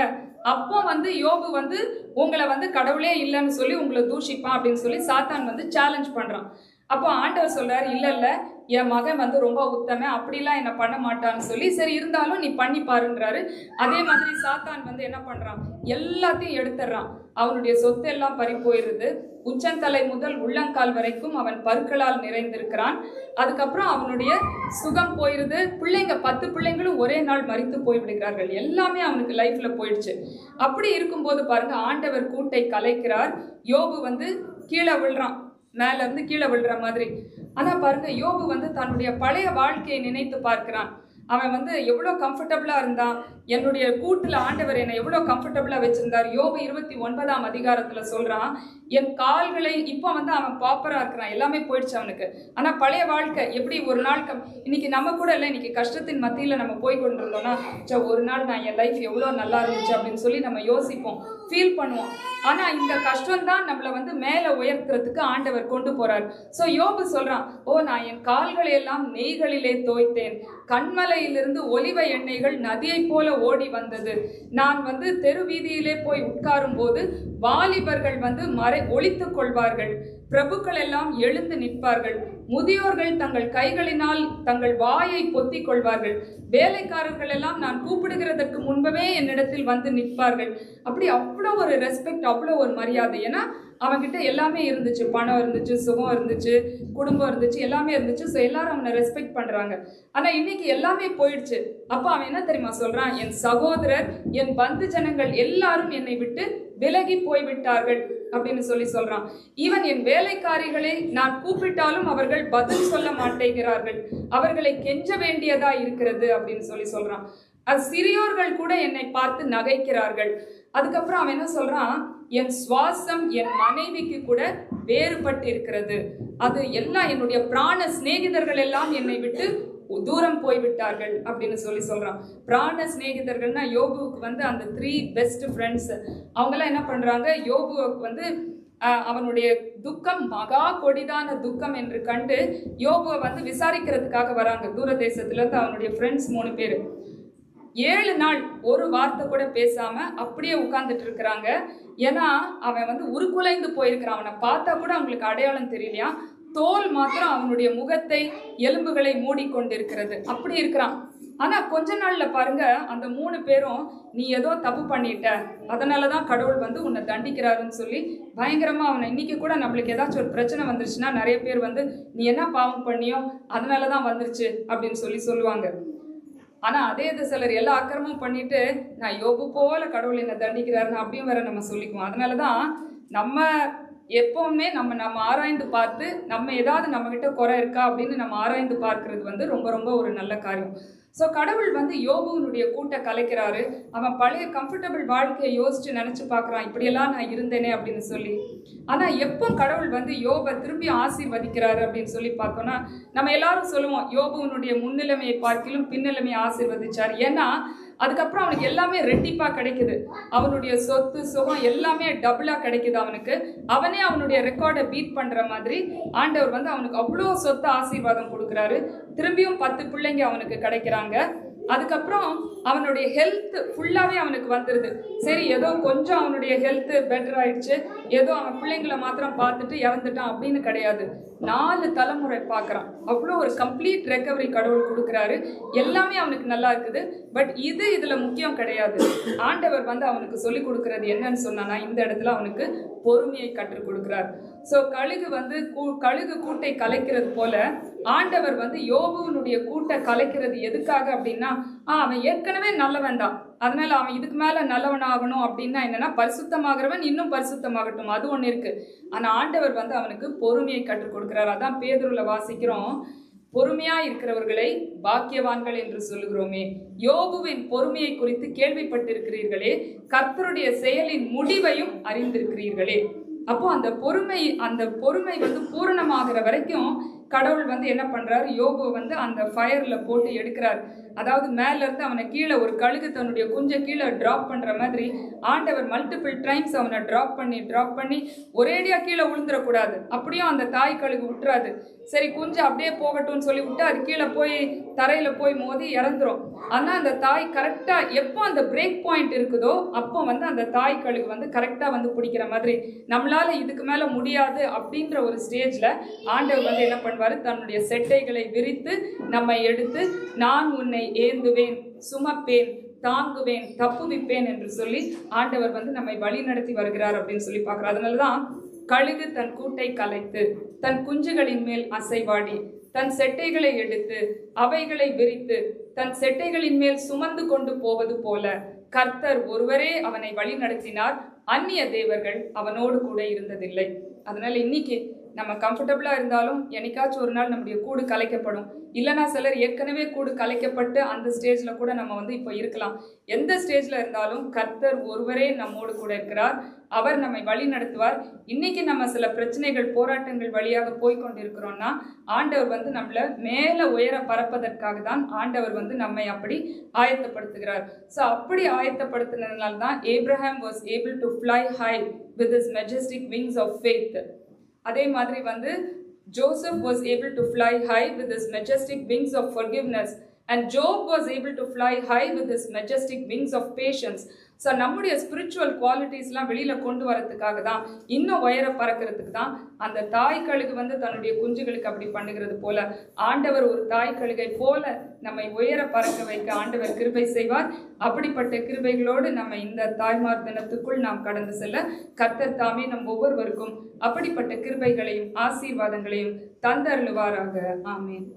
அப்போ வந்து யோபு வந்து உங்களை வந்து கடவுளே இல்லைன்னு சொல்லி உங்களை தூஷிப்பான் அப்படின்னு சொல்லி சாத்தான் வந்து சேலஞ்ச் பண்றான். அப்போ ஆண்டவர் சொல்றாரு, இல்ல என் மகன் வந்து ரொம்ப உத்தமன், அப்படிலாம் என்ன பண்ண மாட்டான்னு சொல்லி, சரி இருந்தாலும் நீ பண்ணி பாருன்றாரு. அதே மாதிரி சாத்தான் வந்து என்ன பண்றான், எல்லாத்தையும் எடுத்துடுறான். அவனுடைய சொத்து எல்லாம் பறி போயிருது. உச்சந்தலை முதல் உள்ளங்கால் வரைக்கும் அவன் பற்களால் நிறைந்திருக்கிறான். அதுக்கப்புறம் அவனுடைய சுகம் போயிருது. பிள்ளைங்க 10 பிள்ளைங்களும் ஒரே நாள் மரித்து போய்விடுகிறார்கள். எல்லாமே அவனுக்கு லைஃப்ல போயிடுச்சு. அப்படி இருக்கும்போது பாருங்க, ஆண்டவர் கூட்டை கலைக்கிறார். யோபு வந்து கீழே விழுறான், மேல இருந்து கீழே விழுற மாதிரி. ஆனா பாருங்க, யோபு வந்து தன்னுடைய பழைய வாழ்க்கையை நினைத்து பார்க்கிறான். அவன் வந்து எவ்வளோ கம்ஃபர்டபுளா இருந்தான், என்னுடைய கூட்டுல ஆண்டவர் என்னை எவ்வளோ கம்ஃபர்டபுளா வச்சிருந்தார். யோபு 29ஆம் அதிகாரத்துல சொல்றான், என் கால்களை, இப்போ வந்து அவன் பாப்பரா இருக்கிறான், எல்லாமே போயிடுச்சு அவனுக்கு. ஆனா பழைய வாழ்க்கை எப்படி ஒரு நாள் இன்னைக்கு நம்ம கூட இல்லை, இன்னைக்கு கஷ்டத்தின் மத்தியில நம்ம போய் கொண்டிருந்தோம்னா, ஒரு நாள் நான் என் லைஃப் எவ்வளோ நல்லா இருந்துச்சு அப்படின்னு சொல்லி நம்ம யோசிப்போம், ஃபீல் பண்ணுவோம். ஆனா இந்த கஷ்டம் தான் நம்மளை வந்து மேல உயர்த்துறதுக்கு ஆண்டவர் கொண்டு போறார். ஸோ யோபு சொல்றான், ஓ நான் என் கால்களை எல்லாம் நெய்களிலே தோய்த்தேன், கண்மலையிலிருந்து ஒலிவ எண்ணெய்கள் நதியை போல ஓடி வந்தது. நான் வந்து தெரு வீதியிலே போய் உட்காரும் போது வாலிபர்கள் வந்து ஒளித்துக் கொள்வார்கள், பிரபுக்கள் எல்லாம் எழுந்து நிற்பார்கள், முதியோர்கள் தங்கள் கைகளினால் தங்கள் வாயை பொத்திக் கொள்வார்கள், வேலைக்காரர்கள் எல்லாம் நான் கூப்பிடுகிறதற்கு முன்பவே என்னிடத்தில் வந்து நிற்பார்கள். அப்படி அவ்வளோ ஒரு ரெஸ்பெக்ட், அவ்வளோ ஒரு மரியாதை. ஏன்னா அவன்கிட்ட எல்லாமே இருந்துச்சு, பணம் இருந்துச்சு, சுகம் இருந்துச்சு, குடும்பம் இருந்துச்சு, எல்லாமே இருந்துச்சு. ஸோ எல்லாரும் அவனை ரெஸ்பெக்ட் பண்றாங்க. ஆனா இன்னைக்கு எல்லாமே போயிடுச்சு. அப்போ அவன் என்ன தெரியுமா சொல்றான், என் சகோதரர், என் பந்து ஜனங்கள் எல்லாரும் என்னை விட்டு விலகி போய்விட்டார்கள் அப்படின்னு சொல்லி சொல்றான். ஈவன் என் வேலைக்காரிகளை நான் கூப்பிட்டாலும் அவர்கள் பதில் சொல்ல மாட்டேங்கிறார்கள், அவர்களை கெஞ்ச வேண்டியதா இருக்கிறது அப்படின்னு சொல்லி சொல்றான். அது சிறியோர்கள் கூட என்னை பார்த்து நகைக்கிறார்கள். அதுக்கப்புறம் அவன் என்ன சொல்றான், என் சுவாசம் என் மனைவிக்கு கூட வேறுபட்டு இருக்கிறது, அது எல்லாம் என்னுடைய பிராண சிநேகிதர்கள் எல்லாம் என்னை விட்டு தூரம் போய்விட்டார்கள் அப்படின்னு சொல்லி சொல்றான். பிராண சிநேகிதர்கள்னா யோபுவுக்கு வந்து அந்த 3 பெஸ்ட் ஃப்ரெண்ட்ஸ். அவங்கெல்லாம் என்ன பண்றாங்க, யோபுவுக்கு வந்து அவனுடைய துக்கம் மகா கொடிதான துக்கம் என்று கண்டு யோபுவை வந்து விசாரிக்கிறதுக்காக வராங்க. தூர தேசத்துல இருந்து அவனுடைய ஃப்ரெண்ட்ஸ் 3 பேர் 7 நாள் ஒரு வார்த்தை கூட பேசாம அப்படியே உட்கார்ந்துட்டு இருக்கிறாங்க. ஏன்னா அவன் வந்து உருக்குலைந்து போயிருக்கிறான். அவனை பார்த்தா கூட அவங்களுக்கு அடையாளம் தெரியலையா, தோல் மாத்திரம் அவனுடைய முகத்தை எலும்புகளை மூடிக்கொண்டிருக்கிறது, அப்படி இருக்கிறான். ஆனா கொஞ்ச நாள்ல பாருங்க, அந்த 3 பேரும் நீ ஏதோ தப்பு பண்ணிட்ட, அதனாலதான் கடவுள் வந்து உன்னை தண்டிக்கிறாருன்னு சொல்லி பயங்கரமா அவனை, இன்னைக்கு கூட நம்மளுக்கு ஏதாச்சும் ஒரு பிரச்சனை வந்துருச்சுன்னா நிறைய பேர் வந்து நீ என்ன பாவம் பண்ணியோ அதனாலதான் வந்துருச்சு அப்படின்னு சொல்லி சொல்லுவாங்க. ஆனா அதே இது சிலர் எல்லா அக்கிரமும் பண்ணிட்டு நான் யோபு போல கடவுள் என்ன தண்டிக்கிறாருன்னு அப்படியும் வேற நம்ம சொல்லிக்குவோம். அதனாலதான் நம்ம எப்பவுமே நம்ம ஆராய்ந்து பார்த்து, நம்ம ஏதாவது நம்ம கிட்ட குறை இருக்கா அப்படின்னு நம்ம ஆராய்ந்து பார்க்கறது வந்து ரொம்ப ரொம்ப ஒரு நல்ல காரியம். ஸோ கடவுள் வந்து யோபுவினுடைய கூட்டை கலைக்கிறாரு. அவன் பழைய கம்ஃபர்டபுள் வாழ்க்கையை யோசிச்சு நினைச்சு பார்க்குறான், இப்படியெல்லாம் நான் இருந்தேனே அப்படின்னு சொல்லி. ஆனால் எப்போ கடவுள் வந்து யோபை திரும்பி ஆசீர்வதிக்கிறாரு அப்படின்னு சொல்லி பார்த்தோன்னா, நம்ம எல்லாரும் சொல்லுவோம் யோபுவினுடைய முன்னிலைமையை பார்க்கிலும் பின்னிலைமையை ஆசீர்வதிச்சார். ஏன்னா அதுக்கப்புறம் அவனுக்கு எல்லாமே ரெட்டிப்பாக கிடைக்குது. அவனுடைய சொத்து சுகம் எல்லாமே டபுளாக கிடைக்குது அவனுக்கு. அவனே அவனுடைய ரெக்கார்டை பீட் பண்ணுற மாதிரி ஆண்டவர் வந்து அவனுக்கு அவ்வளோ சொத்து ஆசீர்வாதம் கொடுக்குறாரு. திரும்பியும் 10 பிள்ளைங்க அவனுக்கு கிடைக்கிறாங்க. அதுக்கப்புறம் அவனுடைய ஹெல்த் ஃபுல்லாகவே அவனுக்கு வந்துடுது. சரி, ஏதோ கொஞ்சம் அவனுடைய ஹெல்த்து பெட்டர் ஆயிடுச்சு, ஏதோ அவன் பிள்ளைங்களை மாத்திரம் பார்த்துட்டு இறந்துட்டான் அப்படின்னு கிடையாது. 4 தலைமுறை பார்க்குறான். அவ்வளோ ஒரு கம்ப்ளீட் ரெக்கவரி கடவுள் கொடுக்குறாரு. எல்லாமே அவனுக்கு நல்லா இருக்குது. பட் இதில் முக்கியம் கிடையாது. ஆண்டவர் வந்து அவனுக்கு சொல்லி கொடுக்கறது என்னன்னு சொன்னான்னா, இந்த இடத்துல அவனுக்கு பொறுமையை கற்றுக் கொடுக்குறார். ஸோ கழுகு கூட்டை கலைக்கிறது போல ஆண்டவர் வந்து யோபுவினுடைய கூட்டை கலைக்கிறது எதுக்காக அப்படின்னா, அவன் ஏற்கனவே நல்லவன் தான், அதனால அவன் இதுக்கு மேல நல்லவன் ஆகணும் அப்படின்னா என்னன்னா, பரிசுத்தமாகிறவன் இன்னும் பரிசுத்தமாகட்டும், அது ஒன்று இருக்கு. ஆனா ஆண்டவர் வந்து அவனுக்கு பொறுமையை கற்றுக் கொடுக்கிறார். அதான் பேதுருல வாசிக்கிறோம், பொறுமையா இருக்கிறவர்களை பாக்கியவான்கள் என்று சொல்லுகிறோமே. யோபுவின் பொறுமையை குறித்து கேள்விப்பட்டிருக்கிறீர்களே, கர்த்தருடைய செயலின் முடிவையும் அறிந்திருக்கிறீர்களே. அப்போ அந்த பொறுமை வந்து பூரணமாகிற வரைக்கும் கடவுள் வந்து என்ன பண்றாரு, யோபுவை வந்து அந்த ஃபயர்ல போட்டு எடுக்கிறார். அதாவது மேல இருந்து அவனை கீழே, ஒரு கழுகு தன்னுடைய குஞ்சை கீழே டிராப் பண்ற மாதிரி ஆண்டவர் மல்டிபிள் டைம்ஸ் அவனை டிராப் பண்ணி ஒரேடியா கீழே விழுந்துடக்கூடாது. அப்படியும் அந்த தாய் கழுகு விட்டுறாது. சரி, குஞ்சு அப்படியே போகட்டும்னு சொல்லி விட்டு அது கீழே போய் தரையில போய் மோதி இறந்துரும். ஆனா அந்த தாய் கரெக்டா எப்போ அந்த பிரேக் பாயிண்ட் இருக்குதோ அப்போ வந்து அந்த தாய் கழுகு வந்து கரெக்டா வந்து பிடிக்கிற மாதிரி, நம்மளால இதுக்கு மேல முடியாது அப்படின்ற ஒரு ஸ்டேஜ்ல ஆண்டவர் வந்து என்ன பண்ணுவாரு, தன்னுடைய செட்டைகளை விரித்து நம்மை எடுத்து, நான் உன்னை ஏந்துவேன், சுமப்பேன், தாங்குவேன், தப்புவிப்பேன் என்று சொல்லி ஆண்டவர் வந்து நம்மை வழி நடத்தி வருகிறார் அப்படின்னு சொல்லி பார்க்கிறோம். அதனாலதான் கழுகு தன் கூட்டை கலைத்து தன் குஞ்சுகளின் மேல் அசைவாடி தன் செட்டைகளை எடுத்து அவைகளை விரித்து தன் செட்டைகளின் மேல் சுமந்து கொண்டு போவது போல கர்த்தர் ஒருவரே அவனை வழி நடத்தினார், அந்நிய தேவர்கள் அவனோடு கூட இருந்ததில்லை. அதனால இன்னைக்கு நம்ம கம்ஃபர்டபுளா இருந்தாலும் என்னைக்காச்சும் ஒரு நாள் நம்முடைய கூடு கலைக்கப்படும். இல்லைனா சிலர் ஏற்கனவே கூடு கலைக்கப்பட்டு அந்த ஸ்டேஜ்ல கூட நம்ம வந்து இப்போ இருக்கலாம். எந்த ஸ்டேஜ்ல இருந்தாலும் கர்த்தர் ஒருவரே நம்மோடு கூட இருக்கிறார். அவர் நம்மை வழி நடத்துவார். இன்னைக்கு நம்ம சில பிரச்சனைகள், போராட்டங்கள் வழியாக போய்கொண்டிருக்கிறோம்னா ஆண்டவர் வந்து நம்மள மேல உயர பறப்பதற்காக தான் ஆண்டவர் வந்து நம்மை அப்படி ஆயத்தப்படுத்துகிறார். ஸோ அப்படி ஆயத்தப்படுத்தினதுனால தான் Abraham was able to fly high with his majestic wings of faith. அதே மாதிரி வந்து Joseph was able to fly high with his majestic wings of forgiveness, and Job was able to fly high with his majestic wings of patience. So நம்முடைய spiritual குவாலிட்டிஸ்லாம் வெளியில் கொண்டு வரதுக்காக தான், இன்னும் உயர பறக்கிறதுக்கு தான் அந்த தாய் கழுகு வந்து தன்னுடைய குஞ்சுகளுக்கு அப்படி பண்ணுகிறது போல ஆண்டவர் ஒரு தாய் கழுகை போல நம்மை உயர பறக்க வைக்க ஆண்டவர் கிருபை செய்வார். அப்படிப்பட்ட கிருபைகளோடு நம்ம இந்த தாய்மார் தினத்துக்குள் நாம் கடந்து செல்ல கர்த்தர் தாமே நம் ஒவ்வொருவருக்கும் அப்படிப்பட்ட கிருபைகளையும் ஆசீர்வாதங்களையும் தந்தருளுவாராக. ஆமேன்.